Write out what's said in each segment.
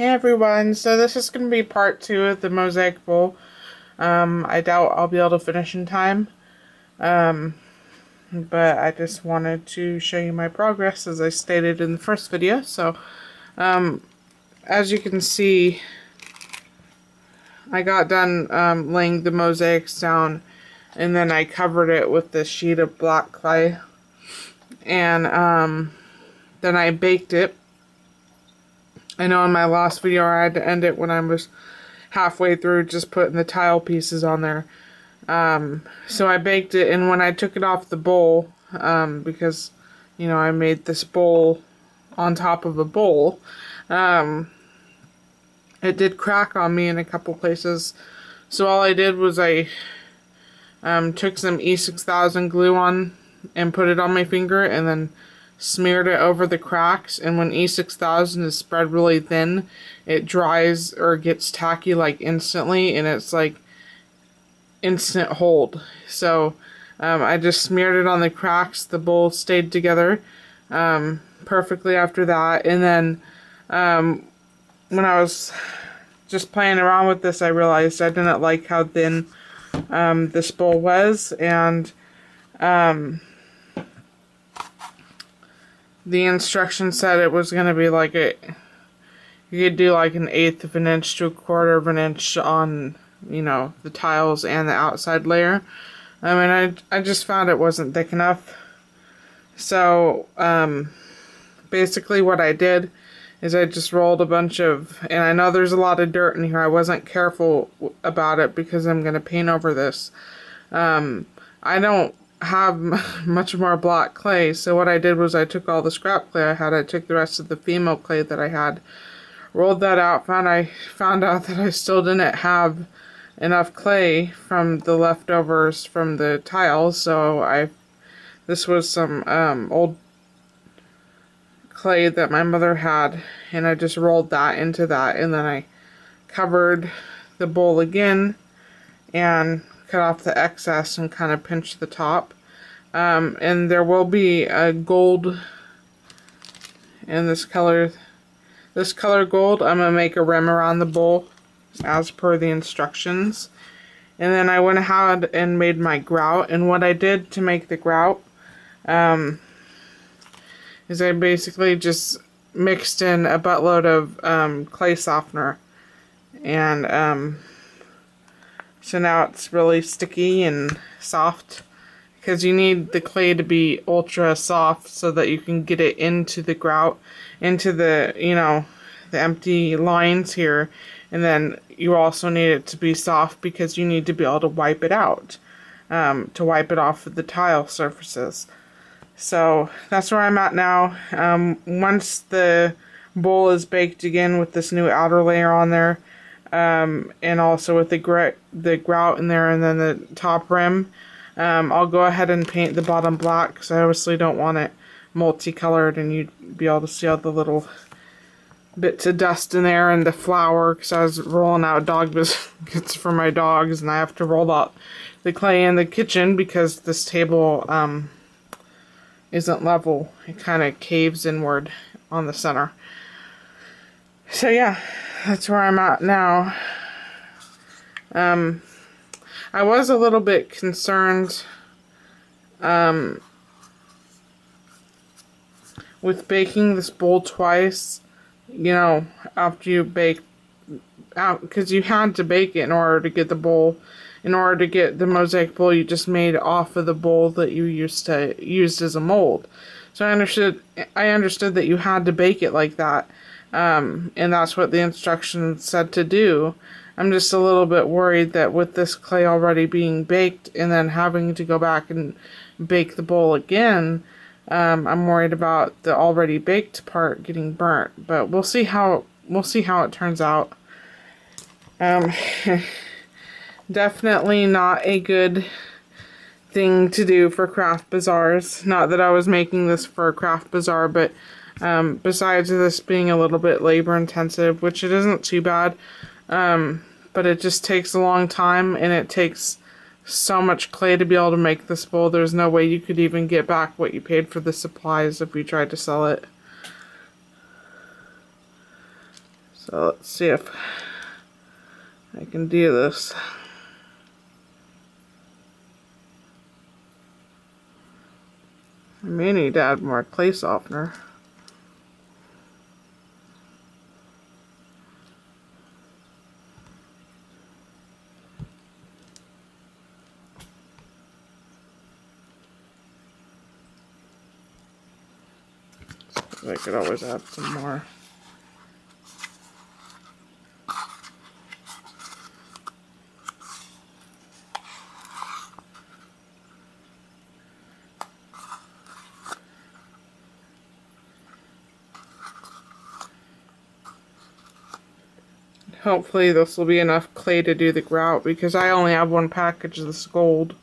Hey everyone, so this is going to be part 2 of the Mosaic Bowl. I doubt I'll be able to finish in time, but I just wanted to show you my progress as I stated in the first video. So, as you can see, I got done laying the mosaics down, and then I covered it with this sheet of black clay, and then I baked it. I know in my last video I had to end it when I was halfway through just putting the tile pieces on there. So I baked it, and when I took it off the bowl, because, you know, I made this bowl on top of a bowl, it did crack on me in a couple places. So all I did was I took some E6000 glue on and put it on my finger, and then smeared it over the cracks. And when E6000 is spread really thin, it dries or gets tacky like instantly, and it's like instant hold. So I just smeared it on the cracks. The bowl stayed together perfectly after that. And then when I was just playing around with this, I realized I didn't like how thin this bowl was, and the instructions said it was going to be like you could do like 1/8 of an inch to 1/4 of an inch on, you know, the tiles and the outside layer. I mean, I just found it wasn't thick enough. So, basically what I did is I just rolled a bunch of, and I know there's a lot of dirt in here. I wasn't careful about it because I'm going to paint over this. I don't have much more black clay, so what I did was I took all the scrap clay I had. I took the rest of the female clay that I had, rolled that out, found out that I still didn't have enough clay from the leftovers from the tiles, so this was some old clay that my mother had, and I just rolled that into that, and then I covered the bowl again and cut off the excess and kind of pinch the top. And there will be a gold in this color gold. I'm gonna make a rim around the bowl as per the instructions. And then I went ahead and made my grout, and what I did to make the grout is I basically just mixed in a buttload of clay softener, and so now it's really sticky and soft, because you need the clay to be ultra soft so that you can get it into the grout, into the, you know, the empty lines here. And then you also need it to be soft because you need to be able to wipe it out, to wipe it off of the tile surfaces. So that's where I'm at now. Once the bowl is baked again with this new outer layer on there, and also with the grout in there, and then the top rim, I'll go ahead and paint the bottom black, because I obviously don't want it multicolored and you'd be able to see all the little bits of dust in there and the flour, because I was rolling out dog biscuits for my dogs, and I have to roll out the clay in the kitchen because this table isn't level. It kind of caves inward on the center. So yeah, that's where I'm at now. I was a little bit concerned with baking this bowl twice, you know, after you bake out, because you had to bake it in order to get the bowl, in order to get the mosaic bowl you just made off of the bowl that you used as a mold. So I understood that you had to bake it like that, and that's what the instructions said to do. I'm just a little bit worried that with this clay already being baked and then having to go back and bake the bowl again, I'm worried about the already baked part getting burnt. But we'll see how it turns out. Definitely not a good thing to do for craft bazaars. Not that I was making this for a craft bazaar, but besides this being a little bit labor intensive, which it isn't too bad, but it just takes a long time, and it takes so much clay to be able to make this bowl. There's no way you could even get back what you paid for the supplies if you tried to sell it. So let's see if I can do this. I may need to add more clay softener. I could always add some more. Hopefully this will be enough clay to do the grout, because I only have one package of this gold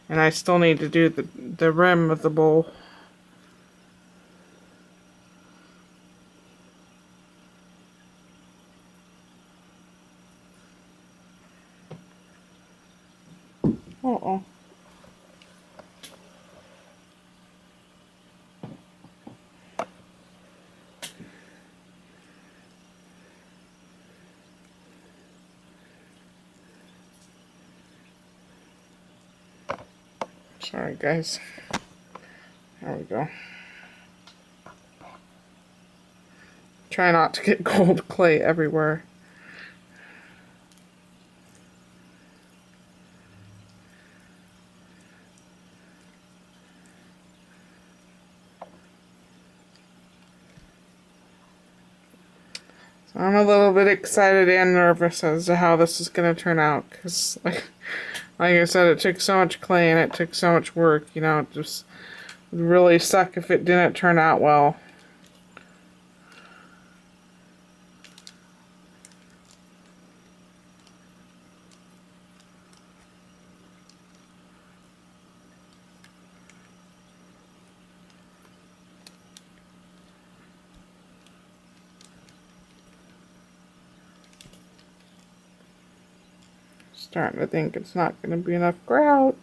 and I still need to do the rim of the bowl. Uh-oh. Sorry guys. There we go. Try not to get gold clay everywhere. So I'm a little bit excited and nervous as to how this is going to turn out, because like I said, it took so much clay and it took so much work, you know, it just would really suck if it didn't turn out well. Starting to think it's not going to be enough grout.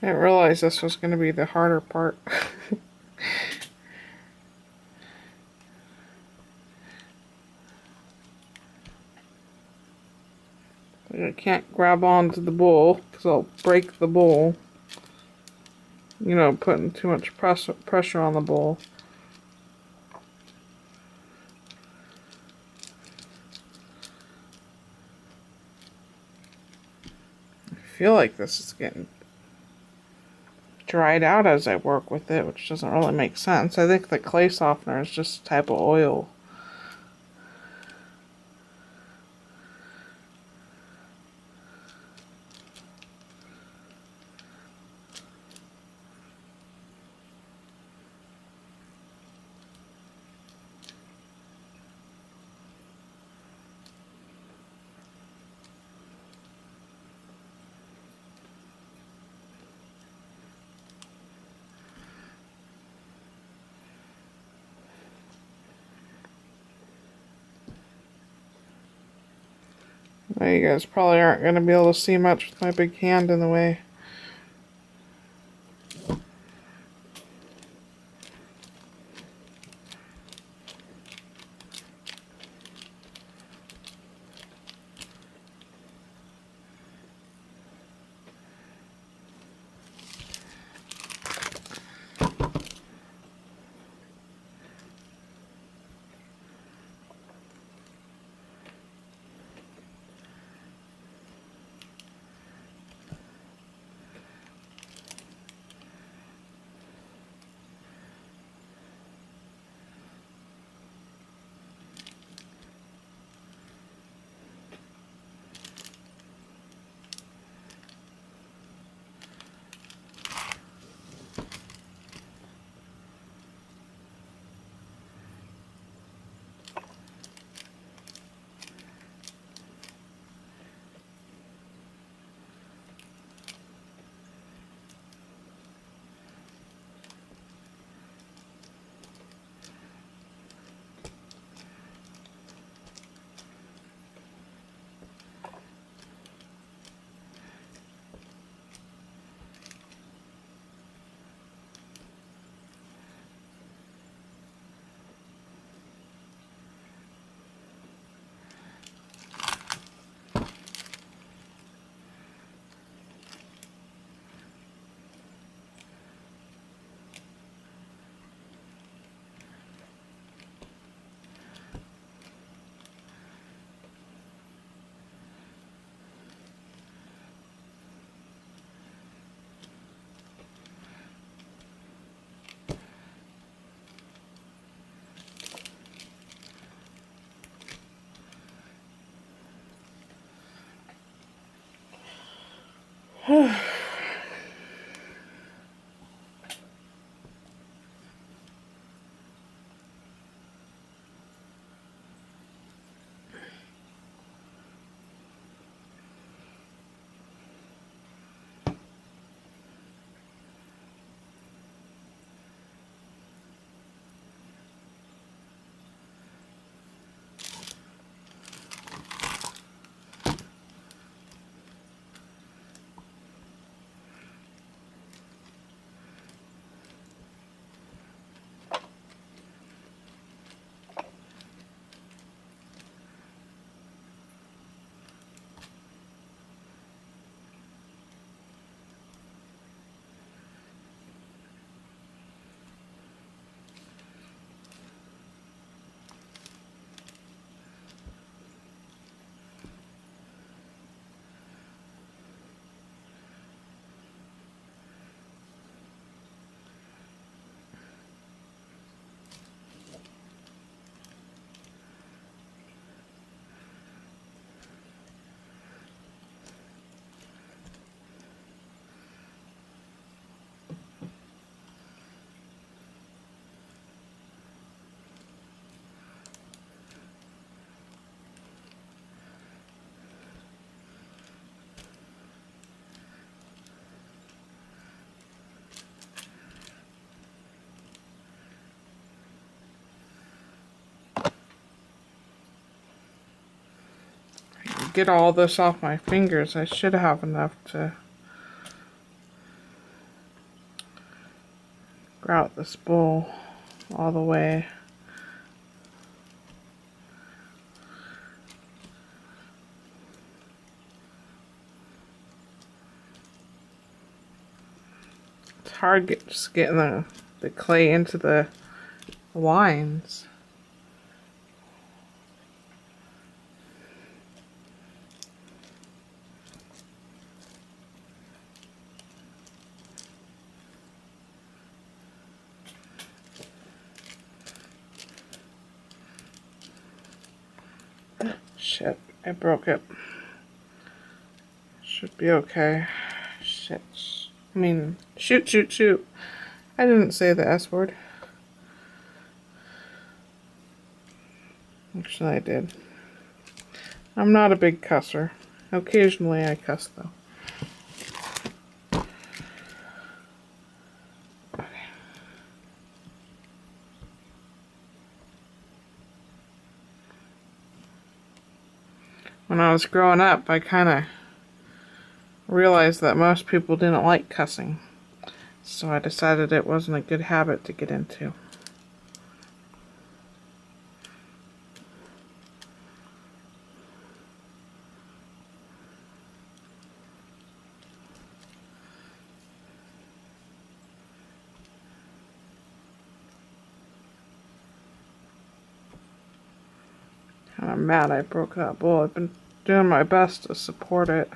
I didn't realize this was going to be the harder part. I can't grab onto the bowl because I'll break the bowl. You know, putting too much pressure on the bowl. I feel like this is getting dried out as I work with it, which doesn't really make sense. I think the clay softener is just a type of oil. Now you guys probably aren't going to be able to see much with my big hand in the way. Get all this off my fingers. I should have enough to grout this bowl all the way. It's hard just getting the clay into the lines. Shit, I broke it. Should be okay. Shit. I mean, shoot, shoot, shoot. I didn't say the S word. Actually, I did. I'm not a big cusser. Occasionally I cuss, though. when I was growing up, I kind of realized that most people didn't like cussing. So I decided it wasn't a good habit to get into. I'm mad I broke that bowl. I've been doing my best to support it.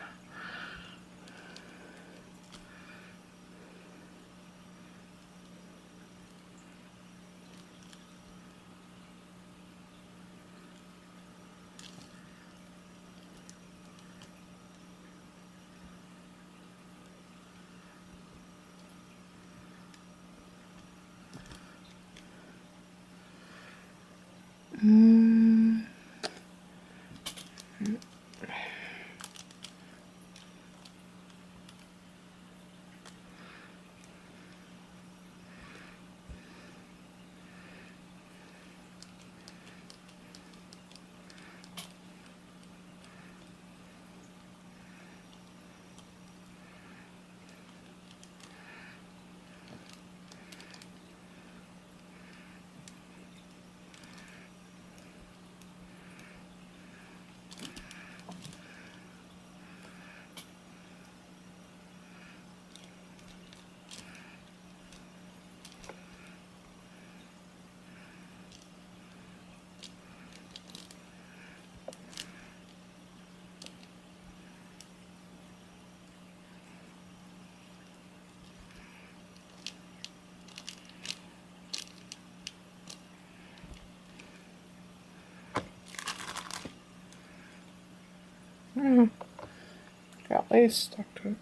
Got lace stuck to it.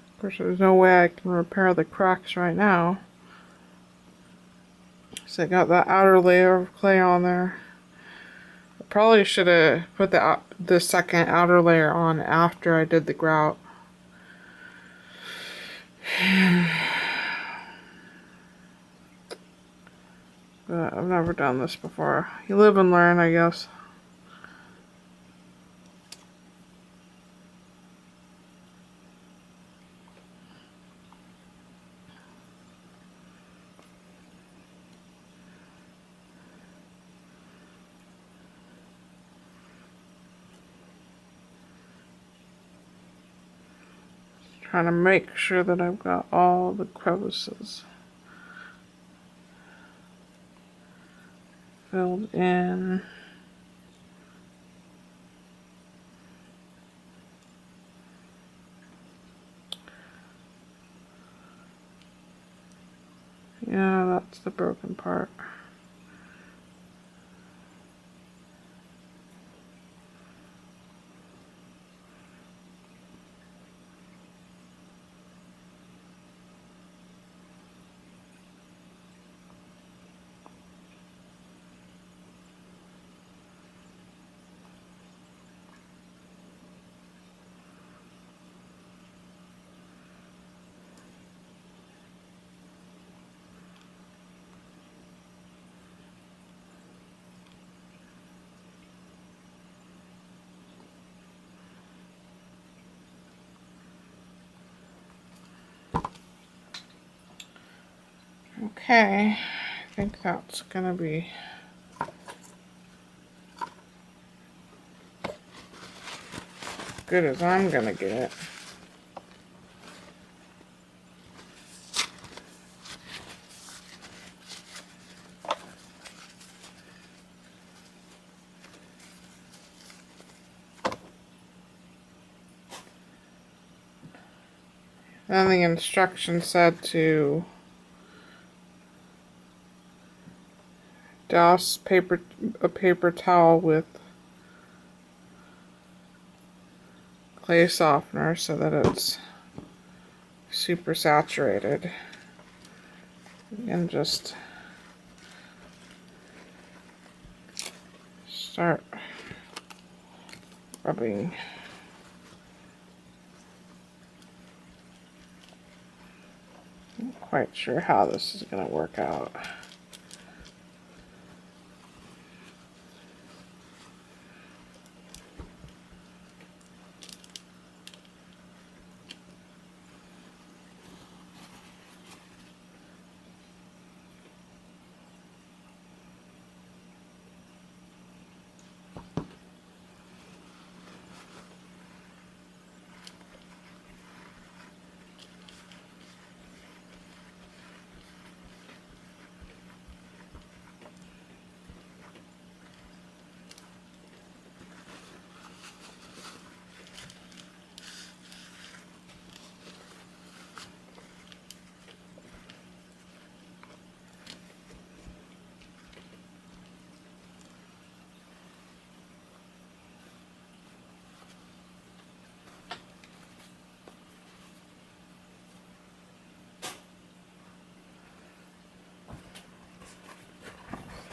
Of course, there's no way I can repair the cracks right now. So I got that outer layer of clay on there. I probably should have put the second outer layer on after I did the grout. But I've never done this before. You live and learn, I guess. Trying to make sure that I've got all the crevices filled in. Yeah, that's the broken part. Okay, I think that's gonna be good as I'm gonna get it. Then the instructions said to douse a paper towel with clay softener so that it's super saturated, and just start rubbing quite sure how this is going to work out.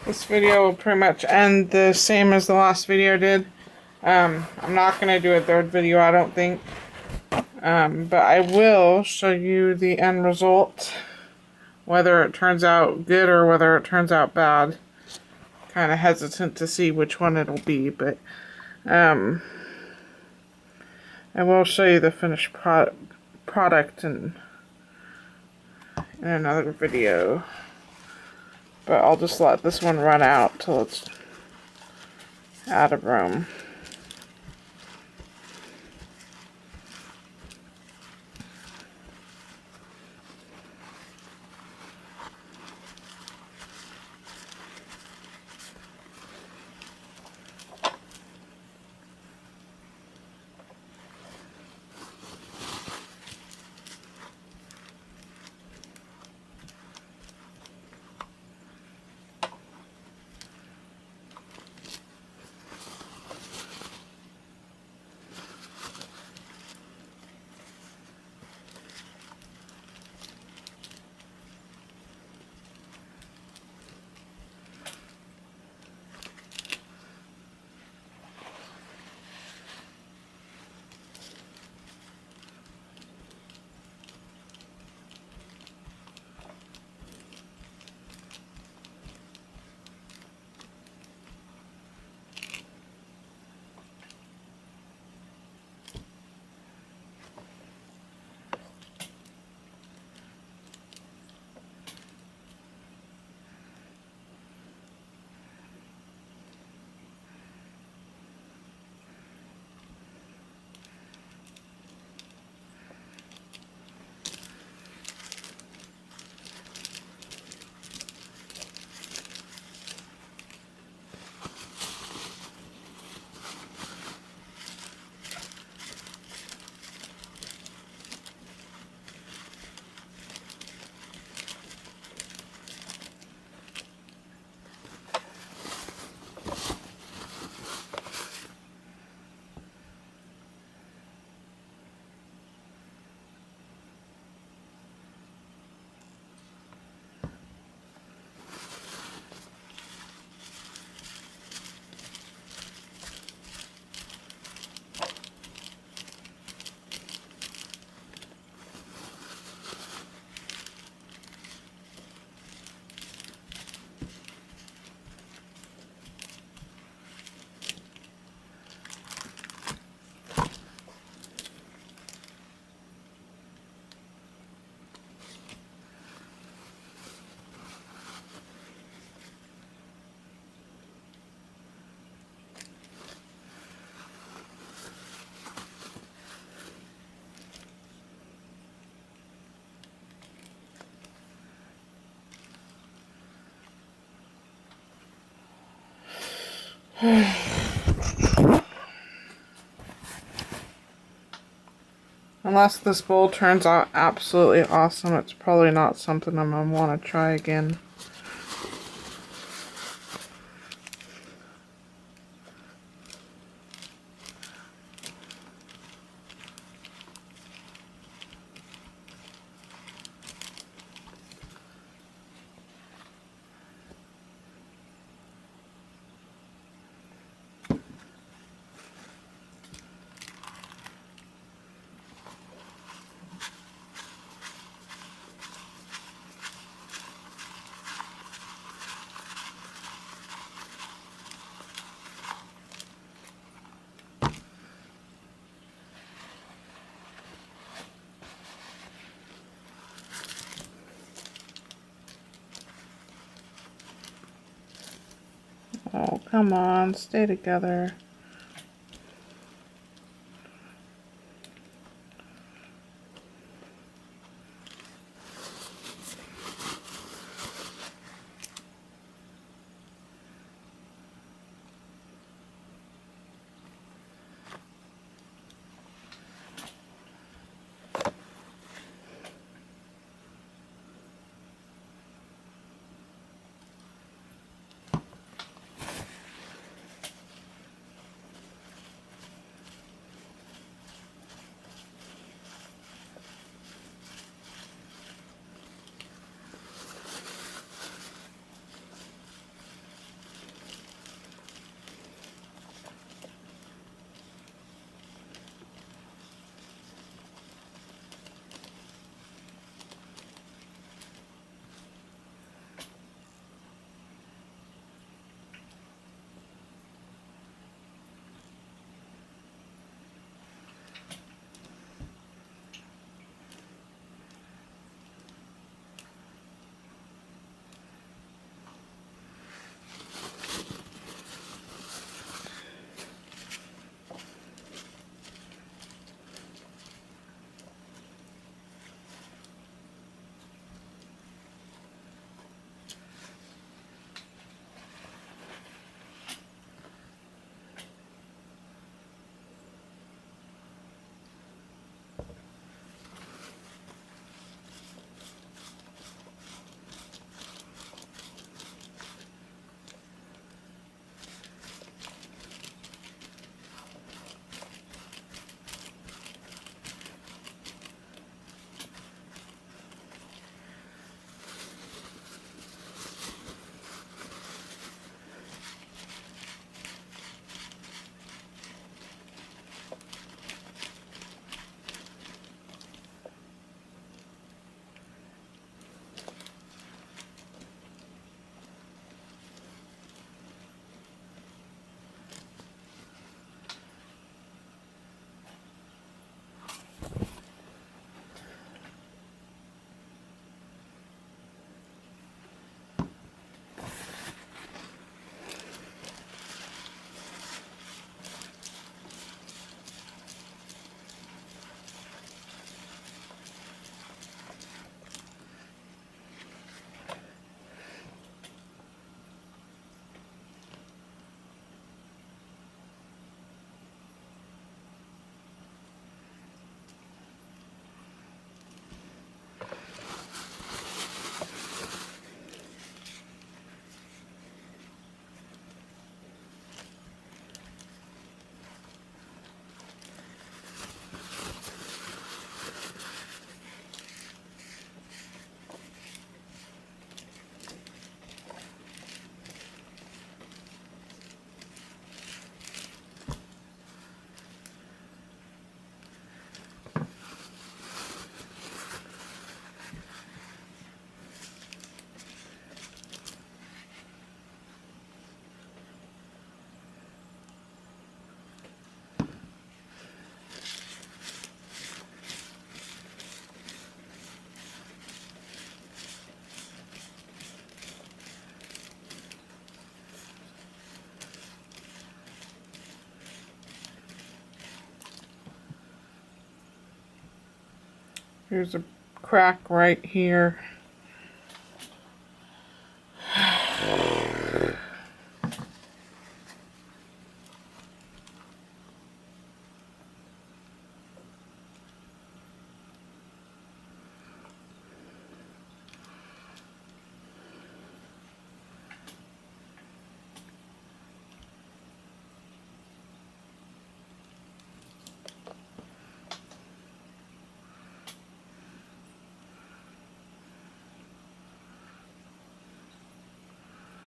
This video will pretty much end the same as the last video did. I'm not going to do a third video, I don't think. But I will show you the end result. Whether it turns out good or whether it turns out bad. Kind of hesitant to see which one it'll be, but I will show you the finished product in another video. But I'll just let this one run out till it's out of room. Unless this bowl turns out absolutely awesome, it's probably not something I'm going to want to try again. Come on, stay together. Here's a crack right here.